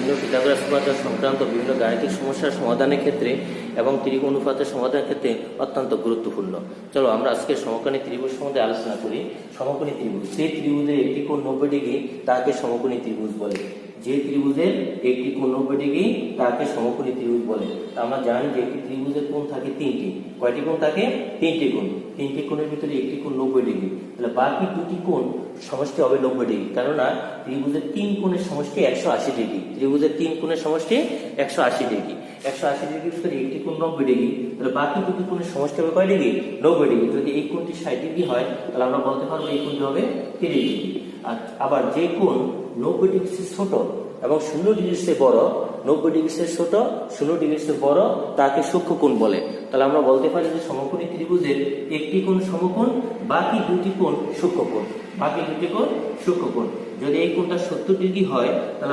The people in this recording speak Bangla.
বিভিন্ন পিথাগোরাস উপপাদ্য সংক্রান্ত বিভিন্ন গাণিতিক সমস্যার সমাধানের ক্ষেত্রে এবং ত্রিকোণ অনুপাতের সমাধানের ক্ষেত্রে অত্যন্ত গুরুত্বপূর্ণ। চলো আমরা আজকে সমকোণী ত্রিভুজ সম্বন্ধে আলোচনা করি। সমকোণী ত্রিভুজ, যে ত্রিভুজের একটি কোণ 90 ডিগ্রি তাকে সমকোণী ত্রিভুজ বলে। যে ত্রিভুজের একটি কোণ 90 ডিগ্রি তাকে সমকোণী ত্রিভুজ বলে। আমরা জানি যে একটি ত্রিভুজের কোণ থাকে তিনটি। কয়টি কোণ থাকে? তিনটি কোণ। তিনটি কোণের ভিতরে একটি কোণ 90 ডিগ্রি, তাহলে বাকি দুটি কোণ সমষ্টি হবে 90 ডিগ্রি। কেননা ত্রিভুজের তিন কোণের সমষ্টি 180 ডিগ্রি। ত্রিভুজের তিন কোণের সমষ্টি 180 ডিগ্রি। 180 ডিগ্রির ভিতরে একটি কোণ 90 ডিগ্রি, তাহলে বাকি দুটি কোণের সমষ্টি হবে কয় ডিগ্রি? 90 ডিগ্রি। যদি এই কোণটি 60 ডিগ্রি হয় তাহলে আমরা বলতে পারবো এই কোণটি হবে 30 ডিগ্রি। আর আবার যে কোণ 90 ডিগ্রি ছোট এবং 0 ডিগ্রির চেয়ে বড়, 90 ডিগ্রি চেয়ে ছোট 0 ডিগ্রির চেয়ে বড়, তাকে সূক্ষ্মকোণ বলে। তাহলে আমরা বলতে পারি যে সমকোণী ত্রিভুজের একটি কোণ সমকোণ, বাকি দুটি কোণ সূক্ষ্মকোণ। বাকি দুটি কোণ সূক্ষ্মকোণ। যদি এই কোণটা 70 ডিগ্রি হয় তাহলে